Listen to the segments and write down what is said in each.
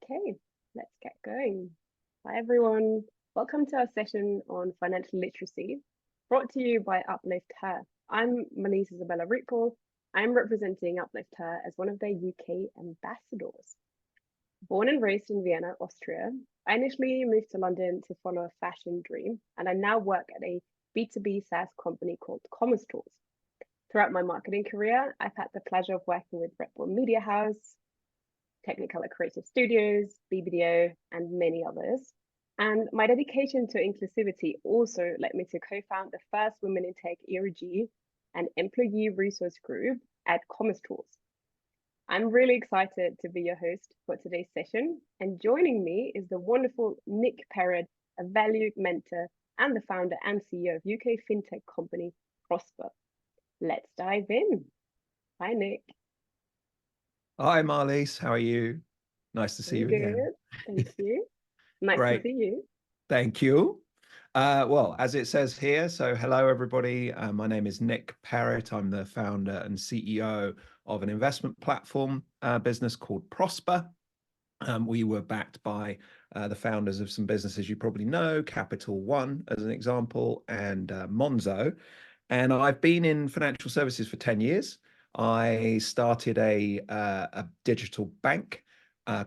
Okay, let's get going. Hi, everyone. Welcome to our session on financial literacy, brought to you by Uplift Her. I'm Marlies Riepl. I'm representing Uplift Her as one of their UK ambassadors. Born and raised in Vienna, Austria, I initially moved to London to follow a fashion dream, and I now work at a B2B SaaS company called Commerce Tools. Throughout my marketing career, I've had the pleasure of working with Red Bull Media House, Technicolor Creative Studios, BBDO, and many others. And my dedication to inclusivity also led me to co-found the first Women in Tech ERG and employee resource group at Commerce Tools. I'm really excited to be your host for today's session. And joining me is the wonderful Nick Perrett, a valued mentor and the founder and CEO of UK fintech company Prosper. Let's dive in. Hi, Nick. Hi, Marlies. How are you? Nice to see you again. Thank you. Nice Great. to see you. Thank you. Well, as it says here, so hello, everybody. My name is Nick Perrett. I'm the founder and CEO of an investment platform business called Prosper. We were backed by the founders of some businesses you probably know, Capital One as an example, and Monzo. And I've been in financial services for 10 years. I started a digital bank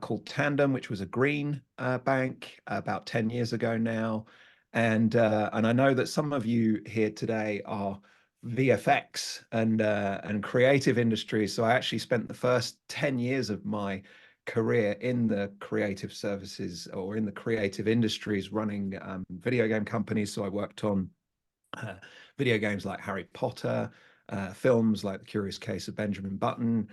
called Tandem, which was a green bank about 10 years ago now. And I know that some of you here today are VFX and creative industries. So I actually spent the first 10 years of my career in the creative services or in the creative industries running video game companies. So I worked on video games like Harry Potter, films like The Curious Case of Benjamin Button.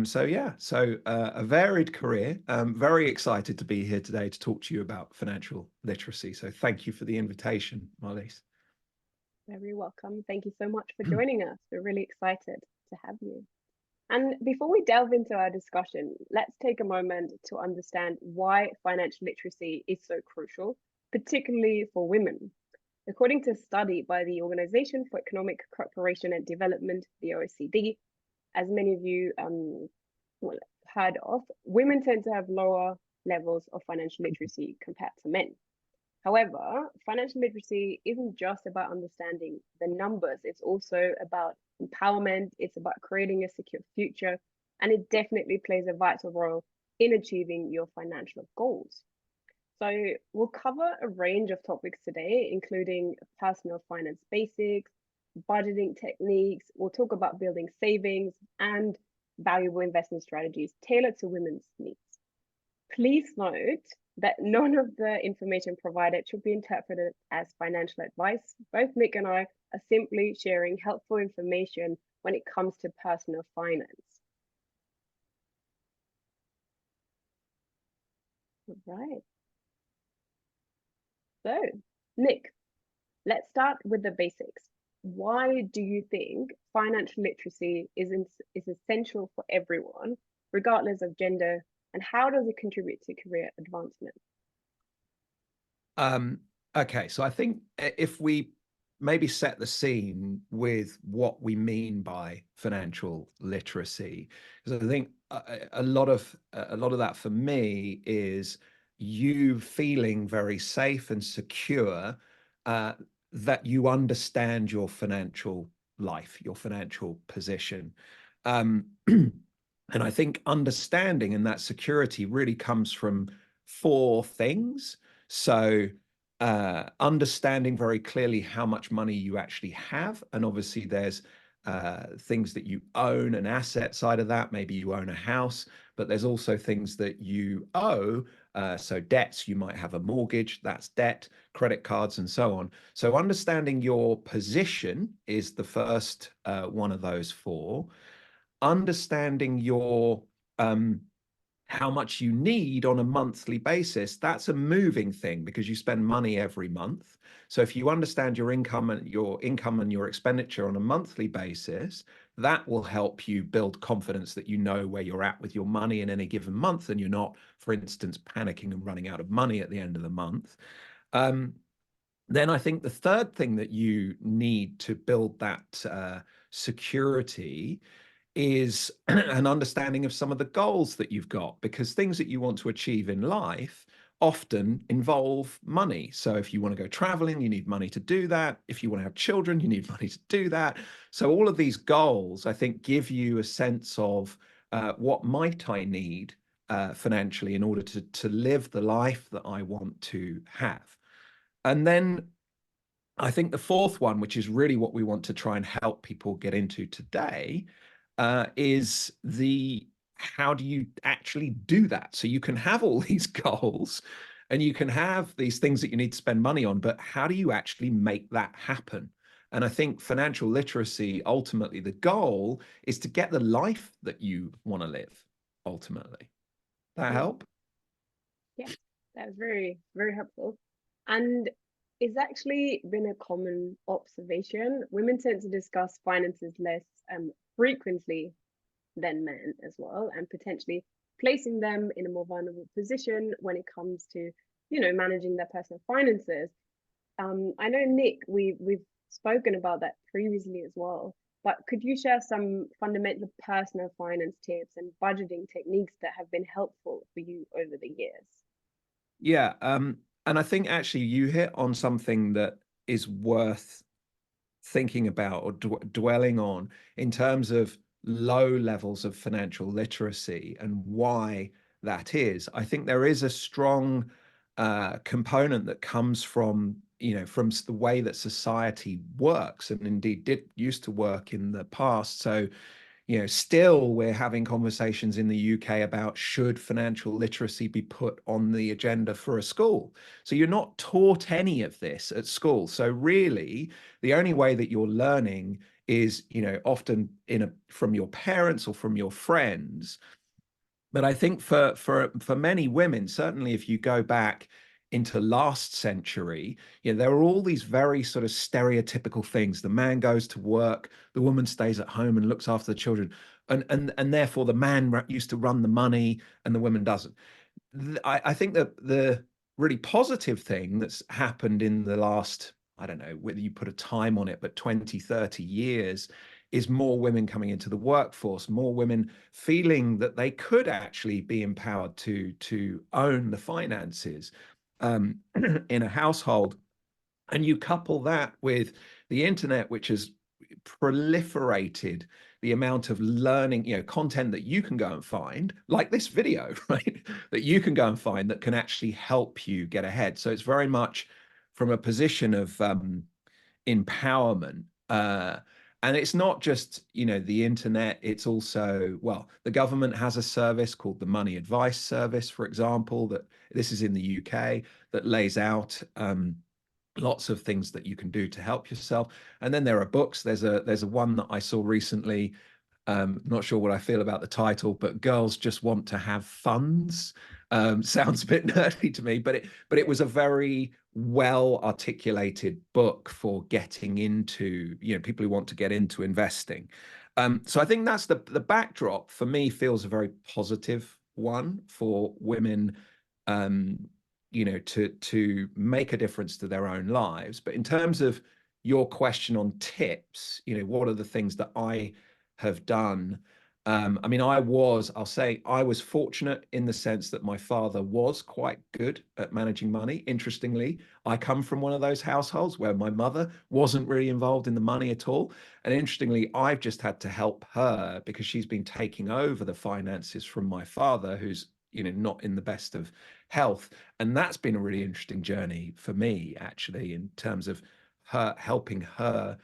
So a varied career. Very excited to be here today to talk to you about financial literacy. So thank you for the invitation, Marlies. Very welcome. Thank you so much for joining us. We're really excited to have you. And before we delve into our discussion, let's take a moment to understand why financial literacy is so crucial, particularly for women. According to a study by the Organization for Economic Cooperation and Development, the OECD, as many of you heard of, women tend to have lower levels of financial literacy compared to men. However, financial literacy isn't just about understanding the numbers, it's also about empowerment, it's about creating a secure future, and it definitely plays a vital role in achieving your financial goals. So we'll cover a range of topics today, including personal finance basics, budgeting techniques. We'll talk about building savings and valuable investment strategies tailored to women's needs. Please note that none of the information provided should be interpreted as financial advice. Both Nick and I are simply sharing helpful information when it comes to personal finance. All right. So, Nick, let's start with the basics. Why do you think financial literacy is essential for everyone, regardless of gender, and how does it contribute to career advancement? Okay, so I think if we maybe set the scene with what we mean by financial literacy, because I think a lot of that for me is you feeling very safe and secure that you understand your financial life, your financial position. And I think understanding and that security really comes from four things. So understanding very clearly how much money you actually have. And obviously there's things that you own, an asset side of that. Maybe you own a house, but there's also things that you owe. So debts, you might have a mortgage, that's debt, credit cards, and so on. So understanding your position is the first one of those four. Understanding your how much you need on a monthly basis, that's a moving thing because you spend money every month. So if you understand your income and your expenditure on a monthly basis, that will help you build confidence that you know where you're at with your money in any given month, and you're not, for instance, panicking and running out of money at the end of the month. Then I think the third thing that you need to build that security is an understanding of some of the goals that you've got, because things that you want to achieve in life often involve money. So if you want to go traveling, you need money to do that. If you want to have children, you need money to do that. So all of these goals, I think, give you a sense of what might I need financially in order to live the life that I want to have. And then I think the fourth one, which is really what we want to try and help people get into today, is the how do you actually do that? So you can have all these goals and you can have these things that you need to spend money on, but how do you actually make that happen? And I think financial literacy, ultimately, the goal is to get the life that you want to live, ultimately. That Mm. help? Yeah, that was very, very helpful. And it's actually been a common observation. Women tend to discuss finances less frequently than men as well, and potentially placing them in a more vulnerable position when it comes to, managing their personal finances. I know, Nick, we've spoken about that previously as well, but could you share some fundamental personal finance tips and budgeting techniques that have been helpful for you over the years? Yeah. And I think actually you hit on something that is worth thinking about or dwelling on in terms of low levels of financial literacy and why that is. I think there is a strong component that comes from from the way that society works, and indeed did used to work in the past. So still we're having conversations in the UK about should financial literacy be put on the agenda for a school. So you're not taught any of this at school. So really, the only way that you're learning is, often from your parents or from your friends. But I think for many women, certainly if you go back into last century, there are all these very sort of stereotypical things. The man goes to work, the woman stays at home and looks after the children, and therefore the man used to run the money and the woman doesn't. I think that the really positive thing that's happened in the last, I don't know whether you put a time on it, but 20, 30 years, is more women coming into the workforce, more women feeling that they could actually be empowered to own the finances in a household. And you couple that with the internet, which has proliferated the amount of learning, content that you can go and find, like this video, right? That you can go and find that can actually help you get ahead. So it's very much from a position of empowerment. And it's not just, the internet, it's also, well, the government has a service called the Money Advice Service, for example, that this is in the UK, that lays out lots of things that you can do to help yourself. And then there are books. There's a one that I saw recently. Not sure what I feel about the title, but Girls Just Want to Have Funds. Sounds a bit nerdy to me, but it was a very well articulated book for getting into, people who want to get into investing. So I think that's the backdrop for me feels a very positive one for women, to make a difference to their own lives. But in terms of your question on tips, what are the things that I have done? I mean, I'll say I was fortunate in the sense that my father was quite good at managing money. Interestingly, I come from one of those households where my mother wasn't really involved in the money at all. And interestingly, I've just had to help her because she's been taking over the finances from my father, who's, not in the best of health. And that's been a really interesting journey for me, actually, in terms of her helping her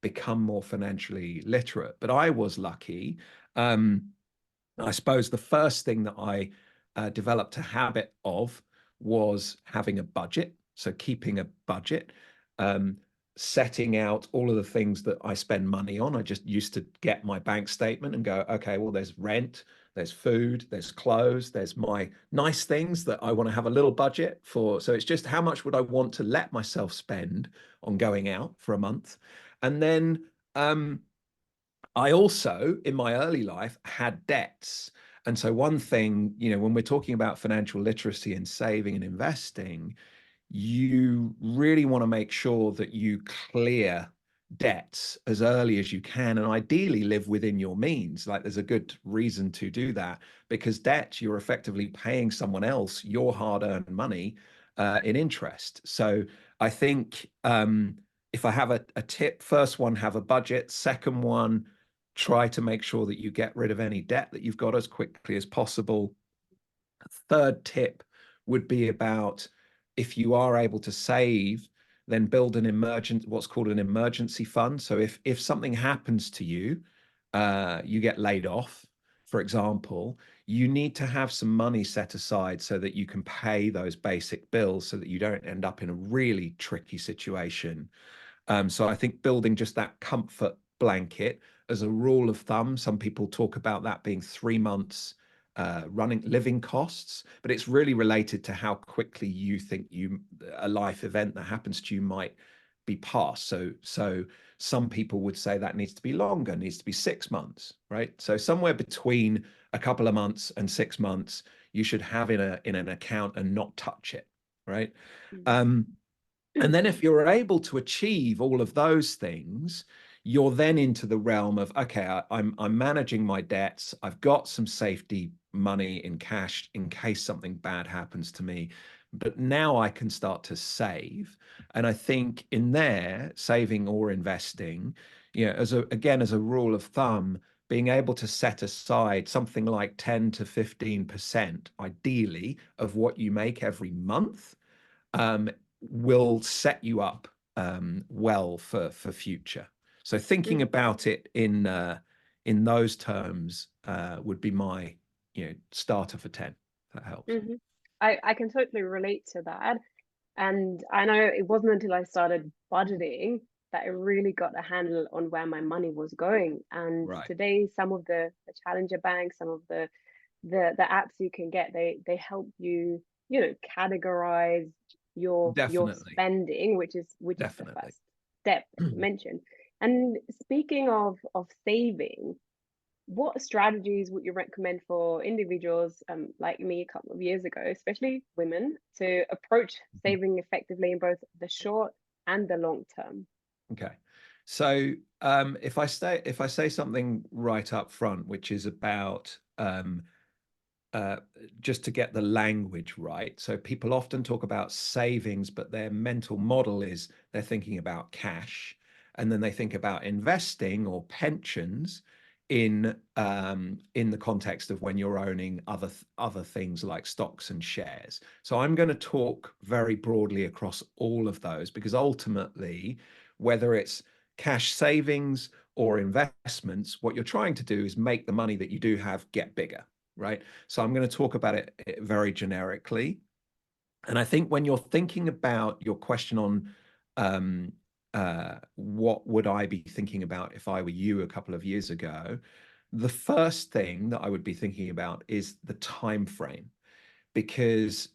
become more financially literate. But I was lucky. I suppose the first thing that I developed a habit of was having a budget. So keeping a budget, setting out all of the things that I spend money on. I just used to get my bank statement and go, okay, well, there's rent, there's food, there's clothes, there's my nice things that I want to have a little budget for. So it's just how much would I want to let myself spend on going out for a month? And then I also, in my early life, had debts. And so, one thing, when we're talking about financial literacy and saving and investing, you really want to make sure that you clear debts as early as you can, and ideally live within your means. Like, there's a good reason to do that, because debt, you're effectively paying someone else your hard-earned money in interest. So I think if I have a tip, first one, have a budget. Second one, try to make sure that you get rid of any debt that you've got as quickly as possible. Third tip would be about, if you are able to save, then build an what's called an emergency fund. So if something happens to you, you get laid off, for example, you need to have some money set aside so that you can pay those basic bills, so that you don't end up in a really tricky situation. So I think building just that comfort blanket as a rule of thumb, some people talk about that being 3 months running living costs, but it's really related to how quickly you think a life event that happens to you might be past. So some people would say that needs to be longer, needs to be 6 months, right? So somewhere between a couple of months and 6 months, you should have in an account and not touch it, right? Um, and then if you're able to achieve all of those things, you're then into the realm of, okay, I'm managing my debts. I've got some safety money in cash in case something bad happens to me. But now I can start to save. And I think in there, saving or investing, as a rule of thumb, being able to set aside something like 10 to 15%, ideally, of what you make every month, um, will set you up well for future. So thinking about it in those terms would be my starter for 10. If that helps. Mm-hmm. I can totally relate to that. And I know it wasn't until I started budgeting that I really got a handle on where my money was going. And Right. today, some of the challenger banks, some of the apps you can get, they help you, categorize your Definitely. spending, which is the Definitely. first step that you mentioned. And speaking of saving, what strategies would you recommend for individuals like me a couple of years ago, especially women, to approach saving effectively in both the short and the long term? Okay. So if I say something right up front, which is about uh, just to get the language right. So people often talk about savings, but their mental model is they're thinking about cash, and then they think about investing or pensions in the context of when you're owning other things like stocks and shares. So I'm going to talk very broadly across all of those, because ultimately, whether it's cash savings or investments, what you're trying to do is make the money that you do have get bigger, right? So I'm going to talk about it very generically. And I think when you're thinking about your question on what would I be thinking about if I were you a couple of years ago, the first thing that I would be thinking about is the time frame, because,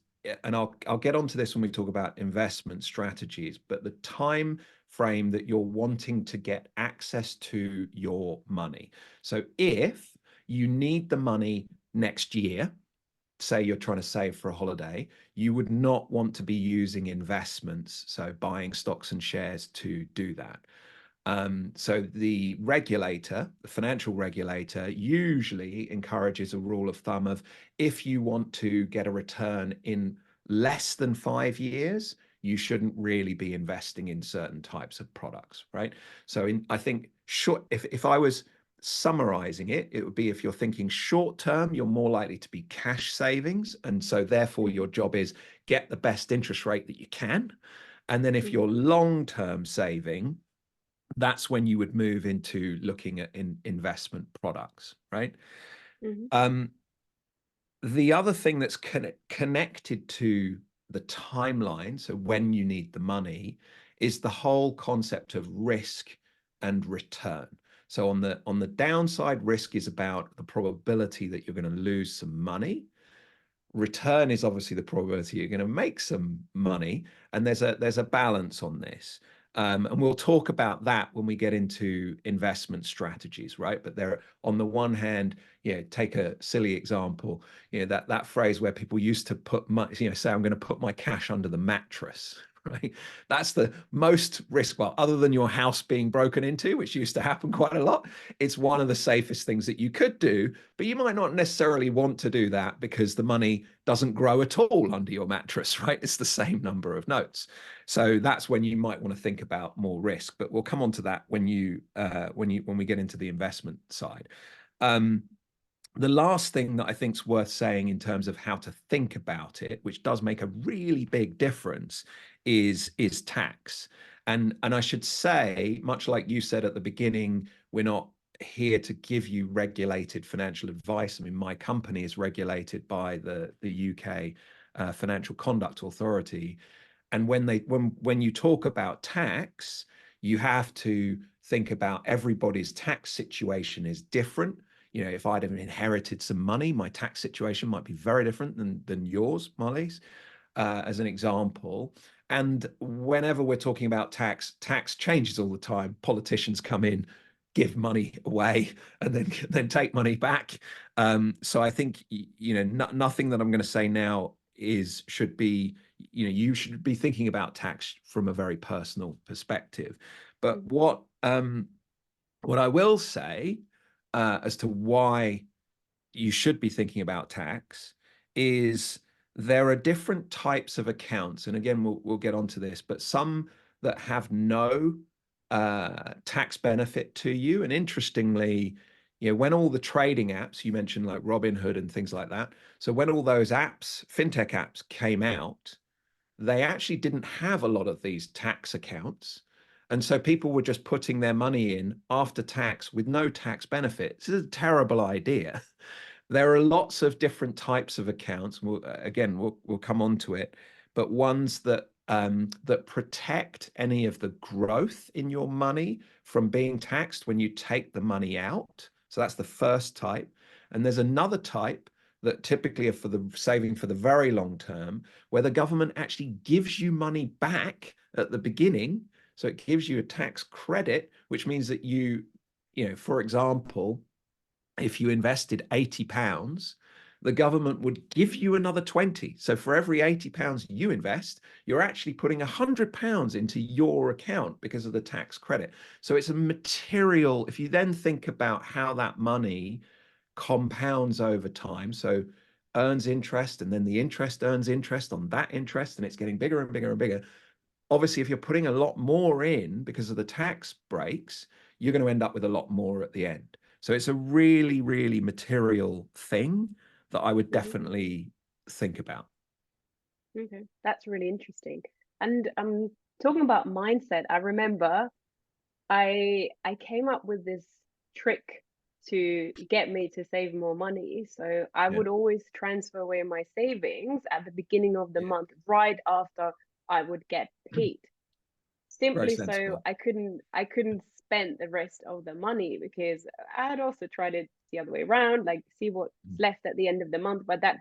and I'll get onto this when we talk about investment strategies, but the time frame that you're wanting to get access to your money. So if you need the money next year, say you're trying to save for a holiday, you would not want to be using investments, so buying stocks and shares, to do that. So the regulator, the financial regulator, usually encourages a rule of thumb of, if you want to get a return in less than 5 years, you shouldn't really be investing in certain types of products, right? So I think if I was summarizing it, it would be, if you're thinking short term, you're more likely to be cash savings. And so therefore your job is get the best interest rate that you can. And then if you're long term saving, that's when you would move into looking at investment products, right? Mm-hmm. The other thing that's connected to the timeline, so when you need the money, is the whole concept of risk and return. So on the downside, risk is about the probability that you're going to lose some money. Return is obviously the probability you're going to make some money, and there's a balance on this. And we'll talk about that when we get into investment strategies, right? But there, on the one hand, take a silly example, that phrase where people used to put say, I'm going to put my cash under the mattress, right? That's the most risk. Well, other than your house being broken into, which used to happen quite a lot, it's one of the safest things that you could do, but you might not necessarily want to do that because the money doesn't grow at all under your mattress, right? It's the same number of notes. So that's when you might want to think about more risk, but we'll come on to that when we get into the investment side. The last thing that I think is worth saying in terms of how to think about it, which does make a really big difference, is tax. And I should say, much like you said at the beginning, we're not here to give you regulated financial advice. I mean, my company is regulated by the UK Financial Conduct Authority, and when you talk about tax, you have to think about everybody's tax situation is different. You know, if I'd have inherited some money, my tax situation might be very different than yours, Marlies, as an example. And whenever we're talking about tax changes all the time. Politicians come in, give money away, and then take money back. So I think nothing that I'm going to say now should be, you should be thinking about tax from a very personal perspective. But what I will say as to why you should be thinking about tax is there are different types of accounts. And again, we'll get onto this, but some that have no tax benefit to you. And interestingly, when all the trading apps you mentioned, like Robinhood and things like that, so when all those apps, fintech apps came out, they actually didn't have a lot of these tax accounts. And so people were just putting their money in after tax with no tax benefit. This is a terrible idea. There are lots of different types of accounts. We'll come on to it, but ones that protect any of the growth in your money from being taxed when you take the money out. So that's the first type. And there's another type that typically are for the saving for the very long term, where the government actually gives you money back at the beginning. So it gives you a tax credit, which means that for example, if you invested £80, the government would give you another 20. So for every £80 you invest, you're actually putting £100 into your account because of the tax credit. So it's a material, if you then think about how that money compounds over time, so earns interest, and then the interest earns interest on that interest, and it's getting bigger and bigger and bigger. Obviously, if you're putting a lot more in because of the tax breaks, you're going to end up with a lot more at the end. So it's a really, really material thing that I would definitely think about. Okay, that's really interesting. And talking about mindset, I remember I came up with this trick to get me to save more money. So I Yeah, would always transfer away my savings at the begining of the yeah, month, right after I would get paid. very Simply so sensible. I couldn't spend the rest of the money, because I had also tried it the other way around, like see what's left at the end of the month, but that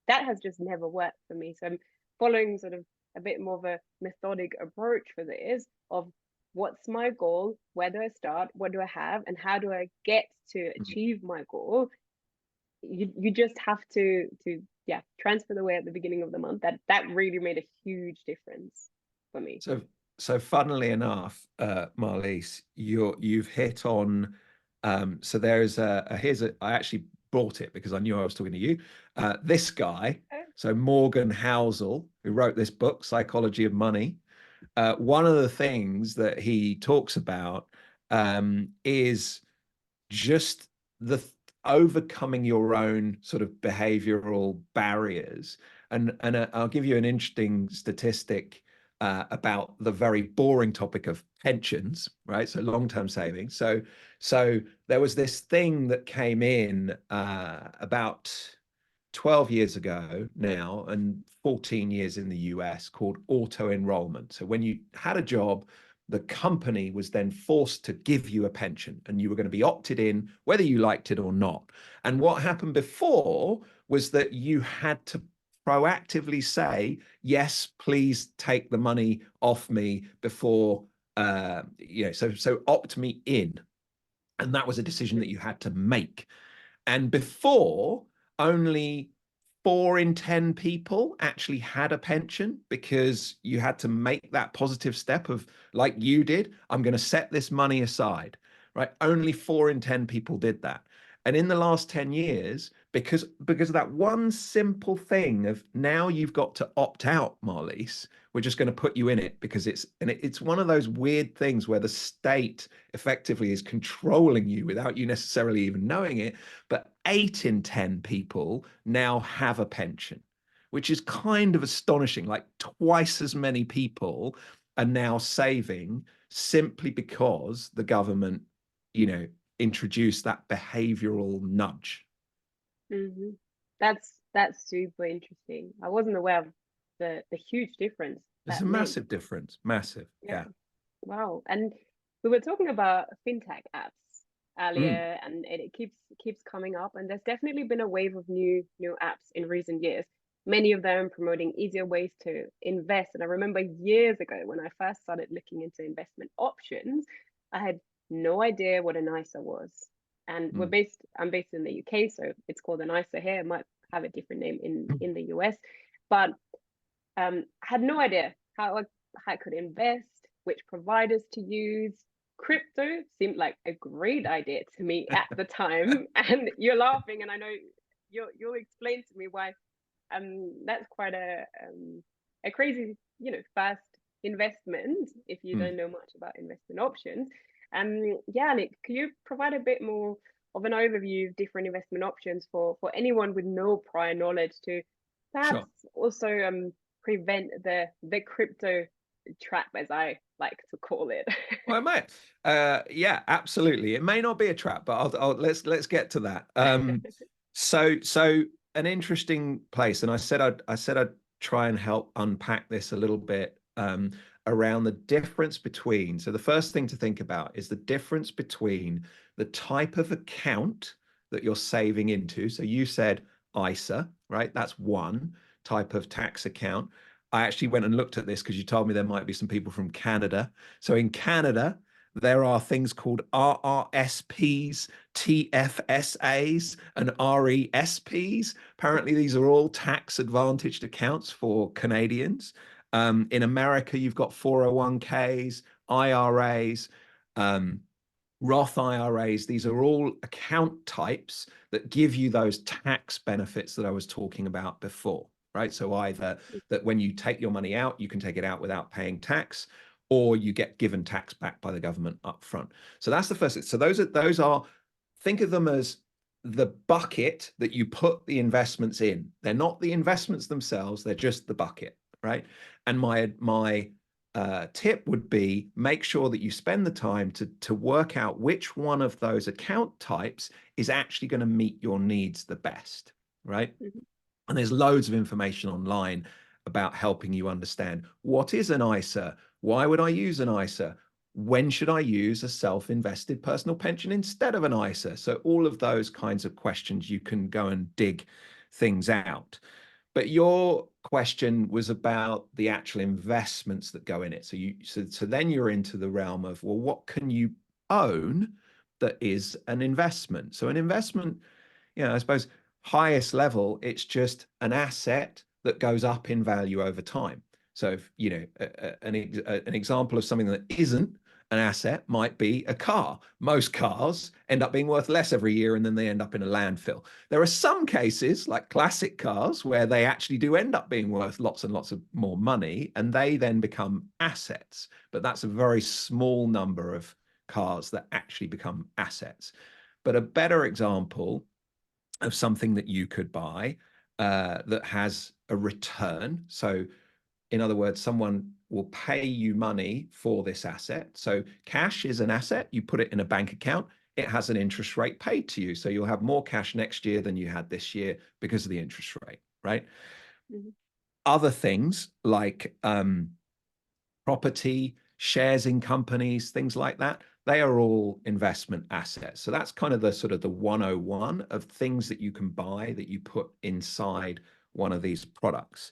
has just never worked for me. So I'm following sort of a bit more of a methodic approach for this of what's my goal, where do I start, what do I have, and how do I get to achieve my goal. You just have to yeah, transfer the way at the beginning of the month. That really made a huge difference for me. So funnily enough, Marlies, you've hit on. So there's I actually brought it because I knew I was talking to you. This guy, so Morgan Housel, who wrote this book, Psychology of Money. One of the things that he talks about is just the overcoming your own sort of behavioral barriers. And I'll give you an interesting statistic about the very boring topic of pensions, right? So long-term savings. So there was this thing that came in about 12 years ago now, and 14 years in the US, called auto enrollment. So when you had a job, the company was then forced to give you a pension, and you were going to be opted in whether you liked it or not. And what happened before was that you had to proactively say, yes, please take the money off me before, so opt me in. And that was a decision that you had to make. And before, only 4 in 10 people actually had a pension because you had to make that positive step of, like you did, I'm going to set this money aside, right? Only 4 in 10 people did that. And in the last 10 years, because of that one simple thing of now you've got to opt out, Marlies, we're just going to put you in it because it's one of those weird things where the state effectively is controlling you without you necessarily even knowing it. But 8 in 10 people now have a pension, which is kind of astonishing. Like twice as many people are now saving simply because the government, introduced that behavioral nudge. Mm-hmm. That's super interesting. I wasn't aware of the huge difference It's a that made. massive difference. Massive. Yeah. Yeah. Wow. And we were talking about fintech apps Mm. earlier, and it keeps coming up. And there's definitely been a wave of new apps in recent years. Many of them promoting easier ways to invest. And I remember years ago when I first started looking into investment options, I had no idea what an ISA was. And Mm. I'm based in the UK, so it's called an ISA here. It might have a different name Mm. in the US, but had no idea how I could invest, which providers to use. Crypto seemed like a great idea to me at the time. And you're laughing, and I know you'll explain to me why that's quite a crazy, fast investment if you Mm. don't know much about investment options. Yeah, Nick, could you provide a bit more of an overview of different investment options for anyone with no prior knowledge to perhaps Sure. also prevent the crypto trap, as I like to call it? Well, it might. Yeah, absolutely. It may not be a trap, but let's get to that. So an interesting place, and I said I'd try and help unpack this a little bit around the difference between. So the first thing to think about is the difference between the type of account that you're saving into. So you said ISA, right? That's one type of tax account. I actually went and looked at this because you told me there might be some people from Canada. So in Canada, there are things called RRSPs, TFSAs, and RESPs. Apparently, these are all tax advantaged accounts for Canadians. In America, you've got 401ks, IRAs, Roth IRAs. These are all account types that give you those tax benefits that I was talking about before, right? So either that when you take your money out, you can take it out without paying tax, or you get given tax back by the government up front. So that's the first thing. So those are think of them as the bucket that you put the investments in. They're not the investments themselves, they're just the bucket, right? And my tip would be make sure that you spend the time to work out which one of those account types is actually going to meet your needs the best, right? Mhm. And there's loads of information online about helping you understand what is an ISA, why would I use an ISA, when should I use a self-invested personal pension instead of an ISA. So all of those kinds of questions, you can go and dig things out. But your question was about the actual investments that go in it. So then you're into the realm of, well, what can you own that is an investment? So an investment, I suppose highest level, it's just an asset that goes up in value over time. So if, an example of something that isn't an asset might be a car. Most cars end up being worth less every year and then they end up in a landfill. There are some cases, like classic cars, where they actually do end up being worth lots and lots of more money and they then become assets. But that's a very small number of cars that actually become assets. But a better example of something that you could buy that has a return. So in other words, someone will pay you money for this asset. So cash is an asset. You put it in a bank account. It has an interest rate paid to you. So you'll have more cash next year than you had this year because of the interest rate, right? Mm-hmm. Other things like property, shares in companies, things like that, they are all investment assets. So that's kind of the sort of the 101 of things that you can buy that you put inside one of these products.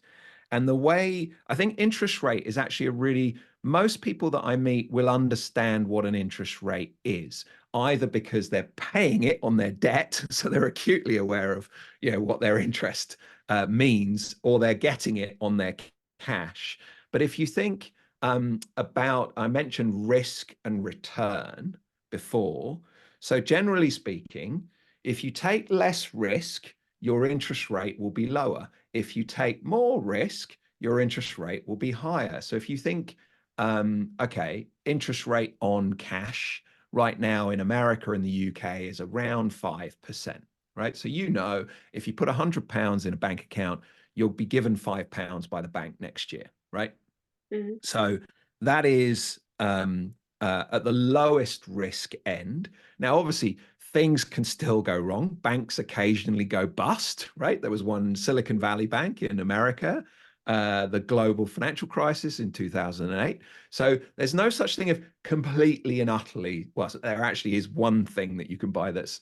And the way I think interest rate is actually most people that I meet will understand what an interest rate is, either because they're paying it on their debt, so they're acutely aware of, what their interest means, or they're getting it on their cash. But if you think about, I mentioned risk and return before. So generally speaking, if you take less risk, your interest rate will be lower. If you take more risk, your interest rate will be higher. So if you think, okay, interest rate on cash right now in America and the UK is around 5%, right? So you know, if you put £100 in a bank account, you'll be given £5 by the bank next year, right? Mm-hmm. So that is at the lowest risk end. Now, obviously, things can still go wrong. Banks occasionally go bust, right? There was one Silicon Valley Bank in America, the global financial crisis in 2008. So there's no such thing of completely and utterly, well, there actually is one thing that you can buy that's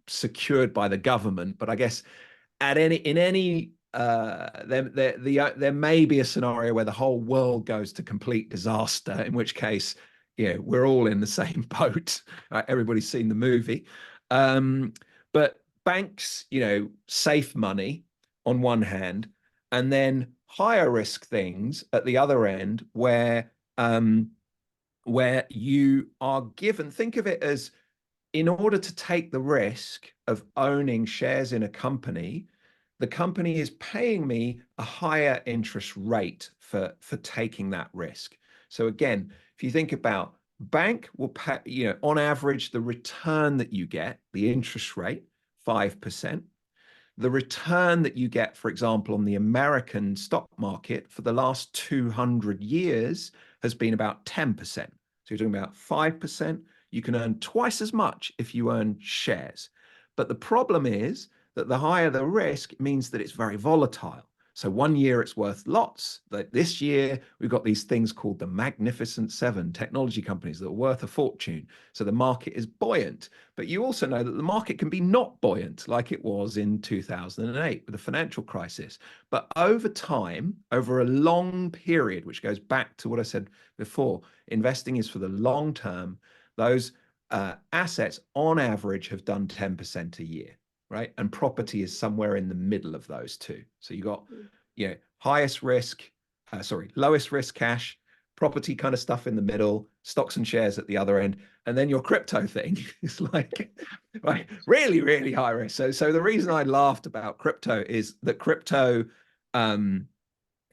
secured by the government, but I guess there may be a scenario where the whole world goes to complete disaster, in which case, we're all in the same boat. Right? Everybody's seen the movie. But banks, safe money on one hand, and then higher risk things at the other end, where you are given, think of it as, in order to take the risk of owning shares in a company, the company is paying me a higher interest rate for taking that risk. So again, if you think about, bank will pay, on average, the return that you get, the interest rate, 5%. The return that you get, for example, on the American stock market for the last 200 years has been about 10%. So you're talking about 5%. You can earn twice as much if you earn shares. But the problem is that the higher the risk means that it's very volatile. So one year it's worth lots. Like this year, we've got these things called the Magnificent Seven, technology companies that are worth a fortune. So the market is buoyant. But you also know that the market can be not buoyant, like it was in 2008 with the financial crisis. But over time, over a long period, which goes back to what I said before, investing is for the long term. Those assets on average have done 10% a year, right? And property is somewhere in the middle of those two. So you got, lowest risk cash, property kind of stuff in the middle, stocks and shares at the other end, and then your crypto thing is like right, really, really high risk. So the reason I laughed about crypto is that crypto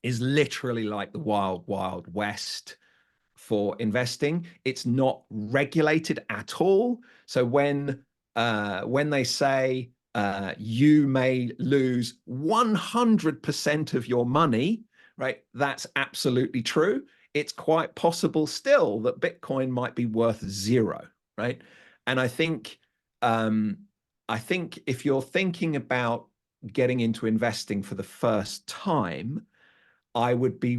is literally like the wild, wild west for investing. It's not regulated at all. So when they say you may lose 100% of your money, right? That's absolutely true. It's quite possible still that Bitcoin might be worth zero, right? And I think if you're thinking about getting into investing for the first time, I would be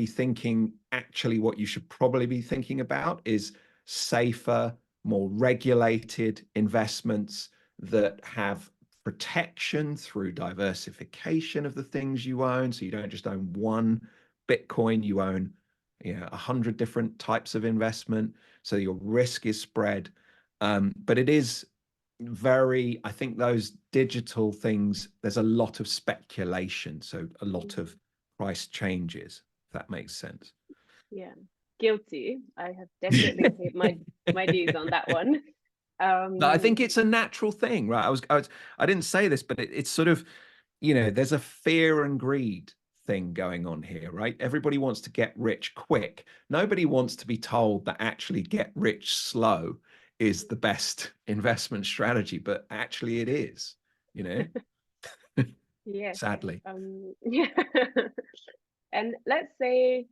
thinking, actually what you should probably be thinking about is safer, more regulated investments that have protection through diversification of the things you own. So you don't just own one Bitcoin, you own 100 different types of investment. So your risk is spread. But it is I think those digital things, there's a lot of speculation. So a lot of price changes, if that makes sense. Yeah, guilty. I have definitely paid my dues on that one. I think it's a natural thing, right? I didn't say this, but it's sort of, there's a fear and greed thing going on here, right? Everybody wants to get rich quick. Nobody wants to be told that actually get rich slow is the best investment strategy, but actually it is, Yes. sadly. Yeah. And let's say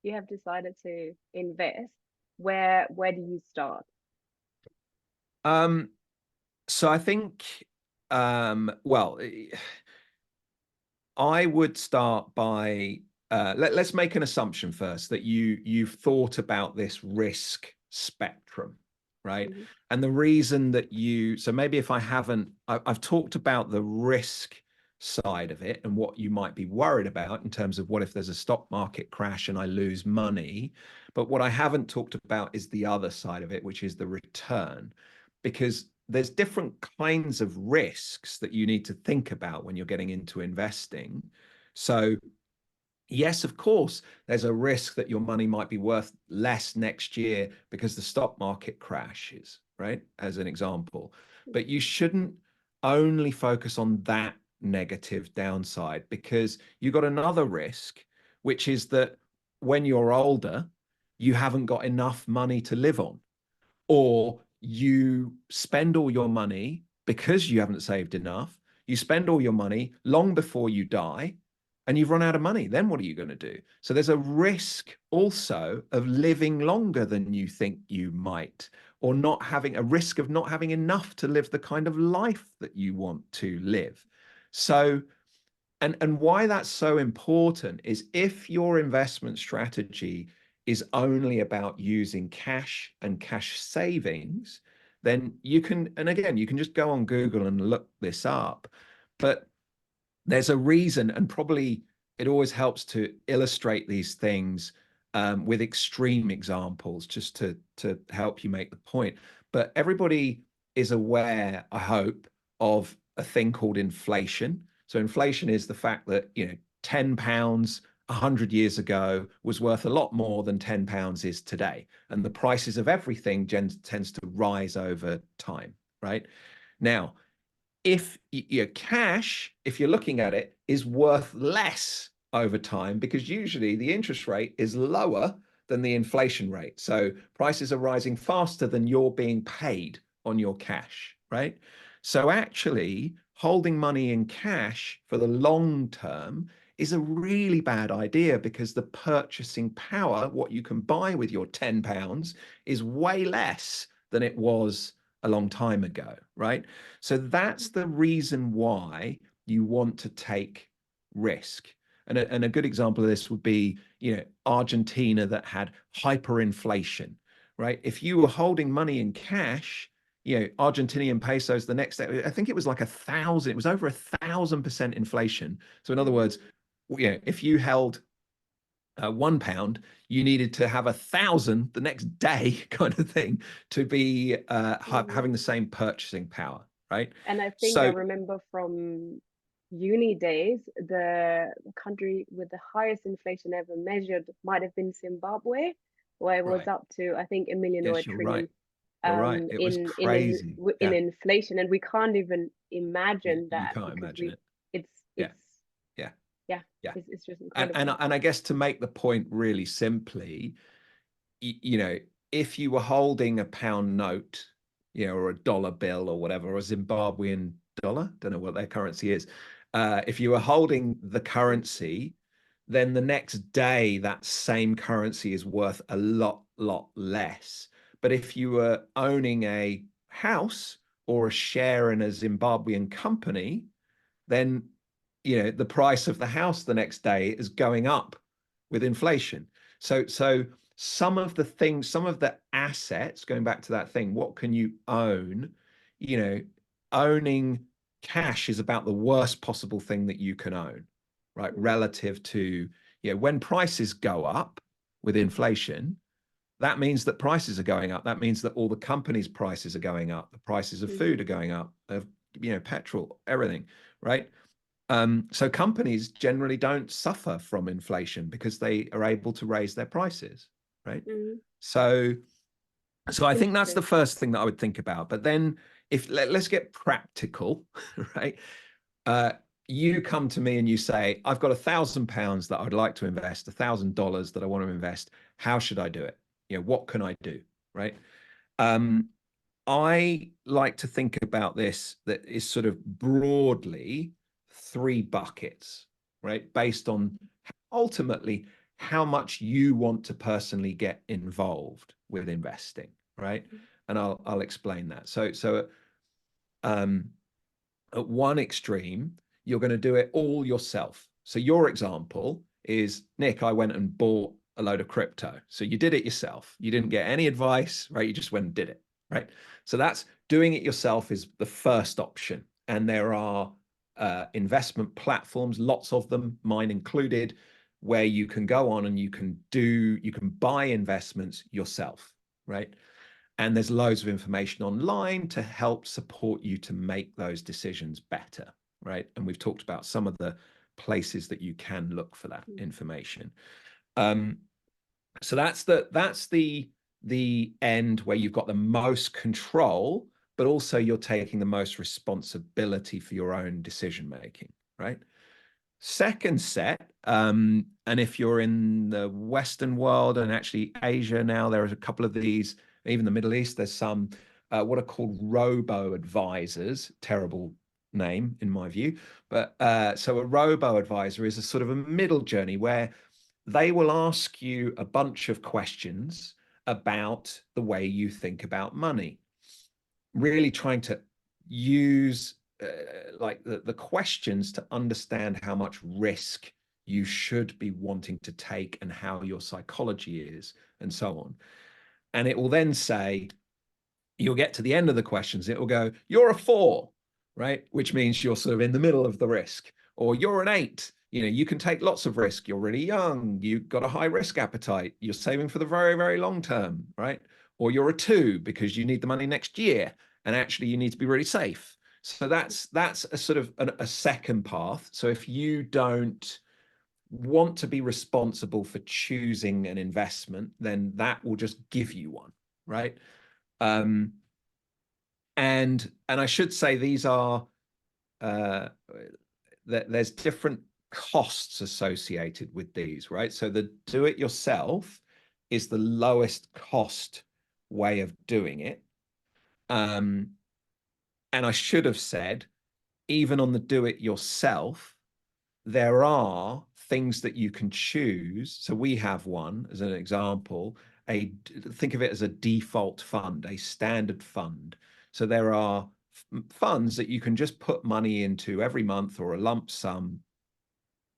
you have decided to invest, where do you start? So I think, well, I would start by let's make an assumption first that you've thought about this risk spectrum, right? Mm-hmm. And the reason that so maybe if I've talked about the risk side of it and what you might be worried about in terms of what if there's a stock market crash and I lose money, but what I haven't talked about is the other side of it, which is the return. Because there's different kinds of risks that you need to think about when you're getting into investing. So yes, of course, there's a risk that your money might be worth less next year because the stock market crashes, right? As an example. But you shouldn't only focus on that negative downside, because you got another risk, which is that when you're older, you haven't got enough money to live on, or you spend all your money because you haven't saved enough. You spend all your money long before you die, and you've run out of money. Then what are you going to do? So there's a risk also of living longer than you think you might, or not having a risk of not having enough to live the kind of life that you want to live. So, and why that's so important is, if your investment strategy is only about using cash and cash savings, then you can, and again, you can just go on Google and look this up, but there's a reason, and probably it always helps to illustrate these things with extreme examples, just to help you make the point. But everybody is aware, I hope, of a thing called inflation. So inflation is the fact that, you know, £10 100 years ago was worth a lot more than £10 is today, and the prices of everything tends to rise over time, right? Now, if your cash, if you're looking at it, is worth less over time, because usually the interest rate is lower than the inflation rate. So prices are rising faster than you're being paid on your cash, right? So actually, holding money in cash for the long term is a really bad idea, because the purchasing power, what you can buy with your £10, is way less than it was a long time ago, right? So that's the reason why you want to take risk. And a good example of this would be, you know, Argentina, that had hyperinflation, right? If you were holding money in cash, you know, Argentinian pesos the next day, I think it was like 1,000, it was over 1,000% inflation. So in other words, you know, if you held £1, you needed to have 1,000 the next day, kind of thing, to be having the same purchasing power, right? And I think I So remember from uni days, the country with the highest inflation ever measured might have been Zimbabwe, where it was right, up to, I think, a million or a yes, you're right. trillion You're right. It was crazy. in Yeah, inflation, and we can't even yeah, imagine you that, can't because imagine it. it's Yeah, yeah, yeah, yeah. it's just And and incredible. and I guess, to make the point really simply, you know, if you were holding a pound note, you know, or a dollar bill or whatever, or a Zimbabwean dollar, don't know what their currency is. If you were holding the currency, then the next day that same currency is worth a lot less. But if you were owning a house or a share in a Zimbabwean company, then, you know, the price of the house the next day is going up with inflation. So some of the things, some of the assets, going back to that thing, what can you own? You know, owning cash is about the worst possible thing that you can own, right? Relative to, you know, when prices go up with inflation, that means that prices are going up. That means that all the companies' prices are going up. The prices of food are going up, of, you know, petrol, everything, right? So companies generally don't suffer from inflation because they are able to raise their prices, right? Mm, So, so I think that's the interesting. first thing that I would think about. But then, if let's get practical, right? Uh, you come to me and you say, "I've got £1,000 that I'd like to invest, $1,000 that I want to invest. How should I do it? You know, what can I do?" Right? Um, I like to think about this, that is sort of broadly three buckets, right? Based on ultimately how much you want to personally get involved with investing, right? And I'll explain that. So um, at one extreme, you're going to do it all yourself. So your example is, Nick, I went and bought a load of crypto. So you did it yourself. You didn't get any advice, right? You just went and did it, right? So that's doing it yourself, is the first option. And there are investment platforms, lots of them, mine included, where you can go on and you can buy investments yourself, right? And there's loads of information online to help support you to make those decisions better, right? And we've talked about some of the places that you can look for that information. So that's the end where you've got the most control, but also you're taking the most responsibility for your own decision making, right? Second set, and if you're in the Western world and actually Asia now, there are a couple of these, even the Middle East, there's some what are called robo-advisors. Terrible name in my view, but so a robo-advisor is a sort of a middle journey where they will ask you a bunch of questions about the way you think about money, really trying to use like the questions to understand how much risk you should be wanting to take and how your psychology is and so on. And it will then say, you'll get to the end of the questions, it will go, you're a 4, right? Which means you're sort of in the middle of the risk. Or you're an 8, you can take lots of risk. You're really young. You've got a high risk appetite. You're saving for the very, very long term, right? Or you're a 2 because you need the money next year. And actually you need to be really safe. So that's a sort of a second path. So if you don't want to be responsible for choosing an investment, then that will just give you one, right? And I should say these are there's different costs associated with these, right? So the do it yourself is the lowest cost way of doing it. And I should have said, even on the do it yourself, there are things that you can choose. So we have one as an example, think of it as a default fund, a standard fund. So there are funds that you can just put money into every month or a lump sum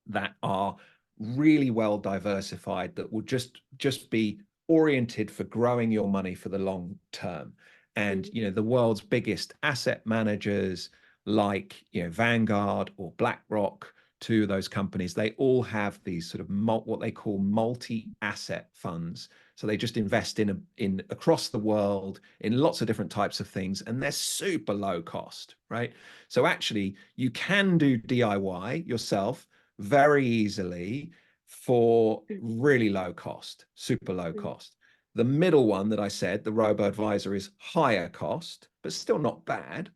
that are really well diversified, that will just be oriented for growing your money for the long term. And the world's biggest asset managers like Vanguard or BlackRock, two of those companies, they all have these sort of what they call multi-asset funds. So they just invest in across the world in lots of different types of things, and they're super low cost, right? So actually you can do DIY yourself very easily for really low cost, super low cost. The middle one that I said, the robo-advisor, is higher cost, but still not bad.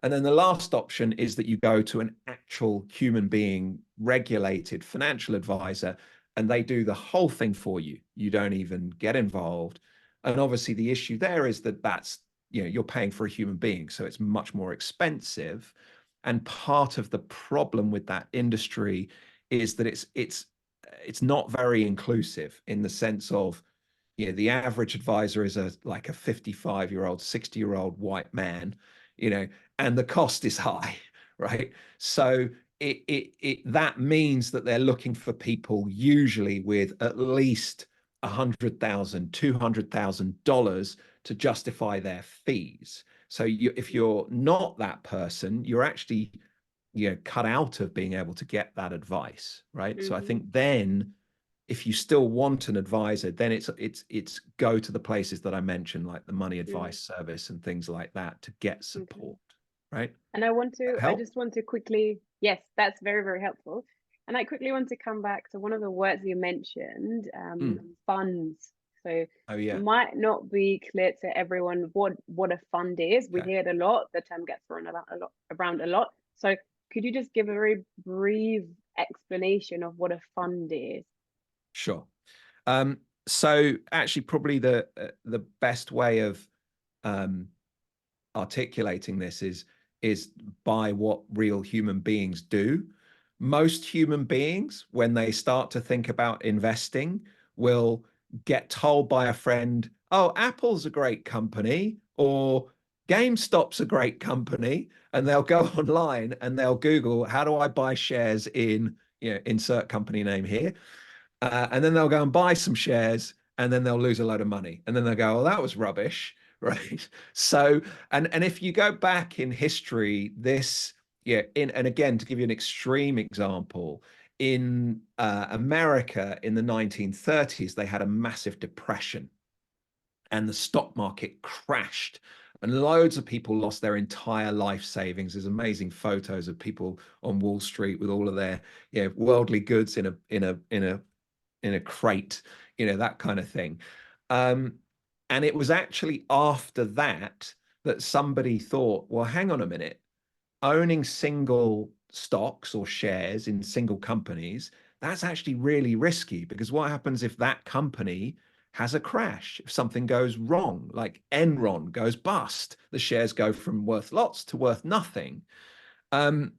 And then the last option is that you go to an actual human being regulated financial advisor, and they do the whole thing for you. You don't even get involved. And obviously the issue there is that's, you're paying for a human being, so it's much more expensive. And part of the problem with that industry is that it's not very inclusive, in the sense of, the average advisor is like a 55-year-old, 60-year-old white man, and the cost is high, right? So that means that they're looking for people usually with at least $100,000, $200,000 to justify their fees. So if you're not that person, you're actually cut out of being able to get that advice, right? So I think then, if you still want an advisor, then it's go to the places that I mentioned, like the money advice service and things like that, to get support, right? And I just want to quickly, yes, that's very, very helpful. And I quickly want to come back to one of the words you mentioned, funds. So Oh yeah, might not be clear to everyone what a fund is. We hear it a lot. The term gets thrown around a lot. So could you just give a very brief explanation of what a fund is? sure. So actually, probably the best way of articulating this is by what real human beings do. Most human beings, when they start to think about investing, will get told by a friend, oh, Apple's a great company, or GameStop's a great company, and they'll go online and they'll Google, how do I buy shares in, insert company name here, and then they'll go and buy some shares, and then they'll lose a load of money, and then they'll go, oh, that was rubbish. Right. So, and if you go back in history, and again, to give you an extreme example, in America in the 1930s, they had a massive depression. and the stock market crashed. And loads of people lost their entire life savings. There's amazing photos of people on Wall Street with all of their worldly goods in a crate, that kind of thing. And it was actually after that that somebody thought, well, hang on a minute, owning single stocks or shares in single companies, that's actually really risky, because what happens if that company has a crash, if something goes wrong, like Enron goes bust, the shares go from worth lots to worth nothing. And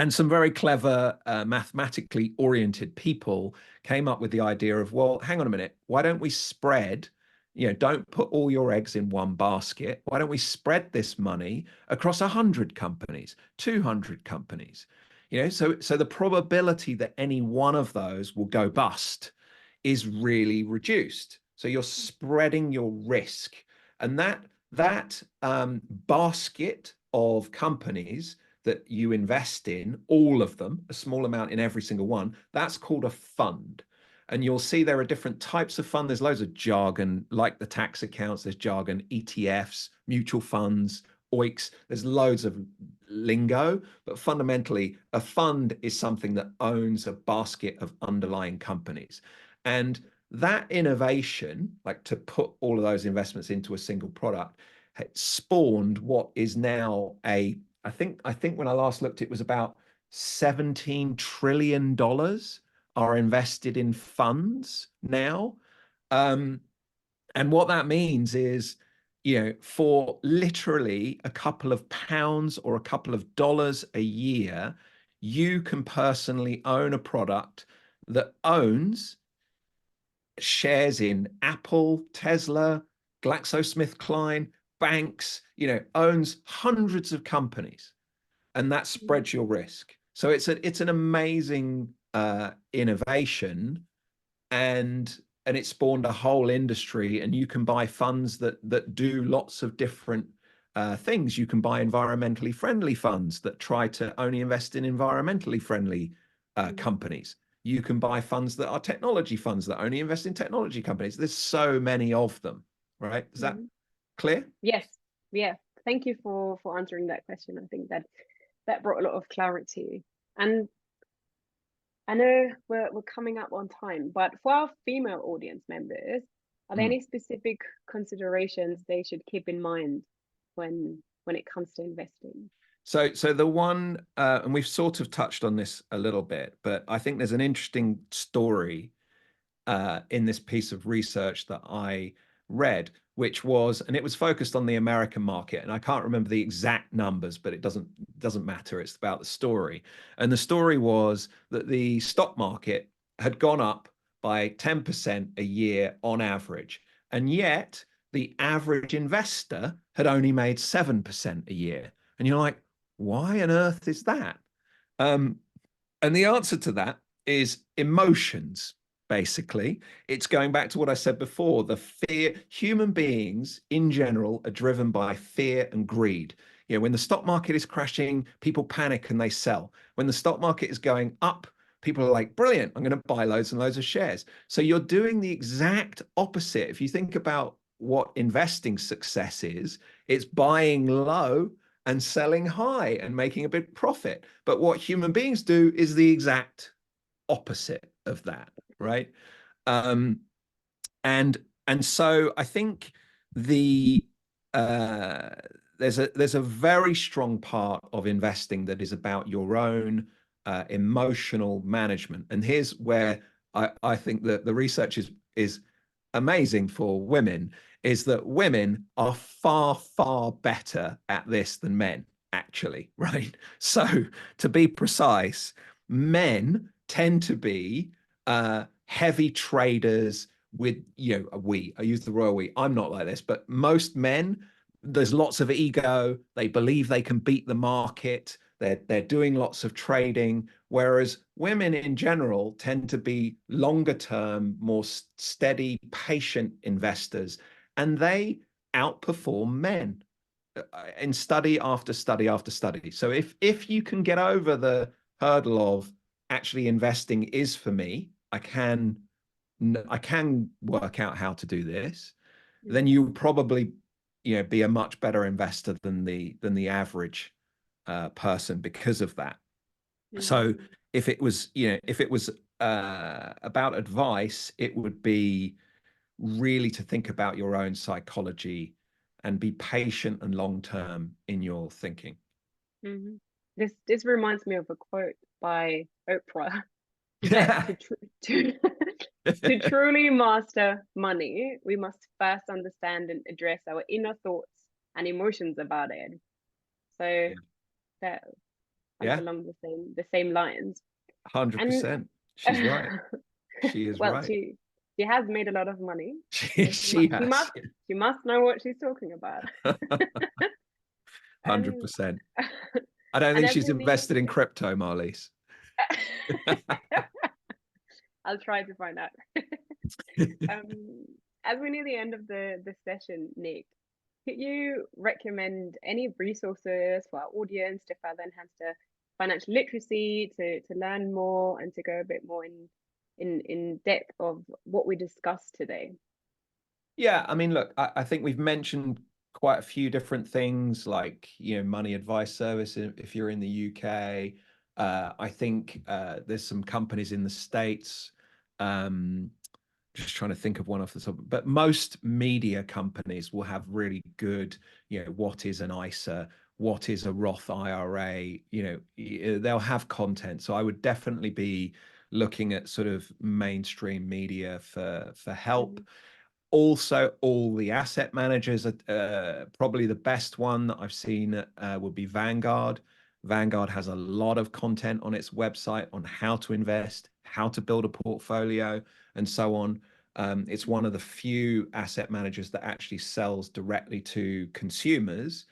some very clever, mathematically oriented people came up with the idea of, well, hang on a minute, why don't we spread, don't put all your eggs in one basket. Why don't we spread this money across 100 companies, 200 companies? So the probability that any one of those will go bust is really reduced. So you're spreading your risk, and that basket of companies that you invest in, all of them, a small amount in every single one, that's called a fund. And you'll see there are different types of fund. There's loads of jargon, like the tax accounts, there's jargon, ETFs, mutual funds, OICs, there's loads of lingo, but fundamentally a fund is something that owns a basket of underlying companies. And that innovation, like to put all of those investments into a single product, spawned what is now I think when I last looked, it was about $17 trillion are invested in funds now. And what that means is, for literally a couple of pounds or a couple of dollars a year, you can personally own a product that owns shares in Apple, Tesla, GlaxoSmithKline, banks, owns hundreds of companies, and that spreads your risk. So it's an amazing innovation, and it spawned a whole industry. And you can buy funds that do lots of different things. You can buy environmentally friendly funds that try to only invest in environmentally friendly companies. You can buy funds that are technology funds that only invest in technology companies. There's so many of them, right? Is that clear? Yes. Yeah. Thank you for answering that question. I think that brought a lot of clarity. And I know we're coming up on time, but for our female audience members, are there any specific considerations they should keep in mind when it comes to investing? So the one, and we've sort of touched on this a little bit, but I think there's an interesting story in this piece of research that I read, which was, and it was focused on the American market, and I can't remember the exact numbers, but it doesn't matter. It's about the story, and the story was that the stock market had gone up by 10% a year on average, and yet the average investor had only made 7% a year. And you're like, why on earth is that? And the answer to that is emotions. Basically, it's going back to what I said before. The fear, human beings in general are driven by fear and greed. When the stock market is crashing, people panic and they sell. When the stock market is going up, people are like, brilliant, I'm going to buy loads and loads of shares. So you're doing the exact opposite. If you think about what investing success is, it's buying low and selling high and making a big profit. But what human beings do is the exact opposite of that, right? And so I think there's a very strong part of investing that is about your own emotional management. And here's where I think that the research is amazing for women, is that women are far, far better at this than men, actually, right? So to be precise, men tend to be heavy traders with, I use the royal we, I'm not like this, but most men, there's lots of ego. They believe they can beat the market. They're doing lots of trading, whereas women in general tend to be longer term, more steady, patient investors, and they outperform men in study after study after study. So if you can get over the hurdle of actually investing is for me, I can work out how to do this, then you probably, be a much better investor than the average person because of that. So Mm-hmm. if it was, about advice, it would be really to think about your own psychology and be patient and long term in your thinking. Mm-hmm. This reminds me of a quote by Oprah. She said, to to truly master money, we must first understand and address our inner thoughts and emotions about it. So Yeah. that kind of Yeah, along the same lines. And 100%. She's right. She is well, right. she has made a lot of money, She, so she has. she must know what she's talking about. And 100%. I don't and think as she's we need, invested in crypto, Marlies. I'll try to find out. Um, as we near the end of the session, Nick, could you recommend any resources for our audience to further enhance their financial literacy, to learn more and to go a bit more in depth of what we discussed today? Yeah, I mean, look, I think we've mentioned quite a few different things like, money advice service if you're in the UK. I think there's some companies in the States. Just trying to think of one off the top, but most media companies will have really good, what is an ISA, what is a Roth IRA, they'll have content. So I would definitely be looking at sort of mainstream media for help. Mm-hmm. Also, all the asset managers are probably the best one that I've seen would be Vanguard. Vanguard has a lot of content on its website on how to invest, how to build a portfolio, and so on. It's one of the few asset managers that actually sells directly to consumers,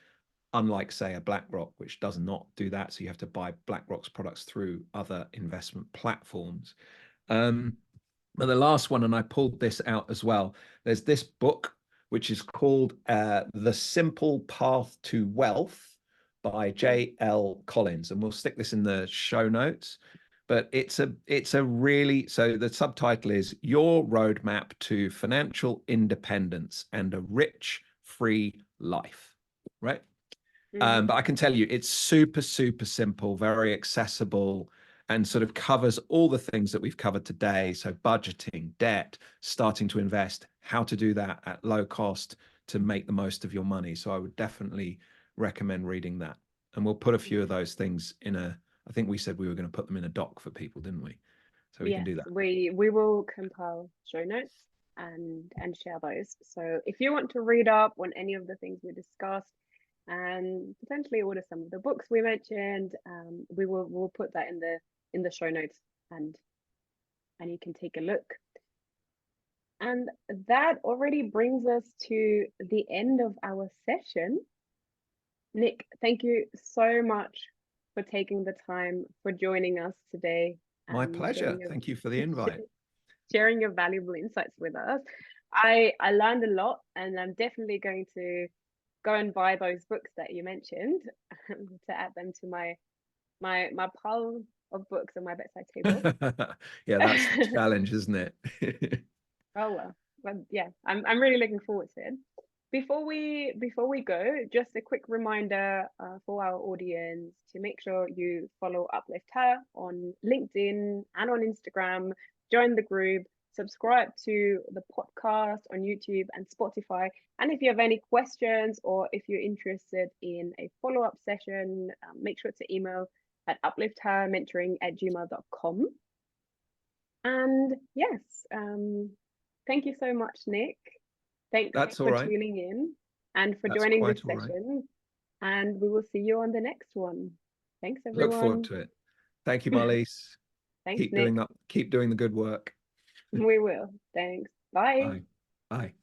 unlike, say, a BlackRock, which does not do that. So you have to buy BlackRock's products through other investment platforms. But the last one, and I pulled this out as well, there's this book which is called The Simple Path to Wealth by J.L. Collins. And we'll stick this in the show notes. But it's a really, so the subtitle is Your Roadmap to Financial Independence and a Rich, Free Life, right? Mm-hmm. But I can tell you it's super, super simple, very accessible, and sort of covers all the things that we've covered today. So budgeting, debt, starting to invest, how to do that at low cost to make the most of your money. So I would definitely recommend reading that. And we'll put a few of those things in I think we said we were going to put them in a doc for people, didn't we? So we can Yes, do that. we will compile show notes and share those. So if you want to read up on any of the things we discussed and potentially order some of the books we mentioned, we'll put that in the show notes and you can take a look. And that already brings us to the end of our session. Nick, thank you so much for taking the time for joining us today My and pleasure. Thank you for the invite. sharing your valuable insights with us. I learned a lot, and I'm definitely going to go and buy those books that you mentioned to add them to my pile of books on my bedside table. Yeah, that's the challenge, isn't it? Oh well, yeah, I'm really looking forward to it. Before we go, just a quick reminder for our audience to make sure you follow Uplift Her on LinkedIn and on Instagram. Join the group, subscribe to the podcast on YouTube and Spotify. And if you have any questions or if you're interested in a follow-up session, make sure to email at uplifthermentoring@gmail.com. And yes, thank you so much, Nick. Thanks That's all for right. tuning in and for That's joining this quite all right. session. And we will see you on the next one. Thanks, Look forward everyone. to it. Thank you, Marlies. Thanks, Keep Nick. doing the good work. We will. Thanks. Bye. Bye. Bye.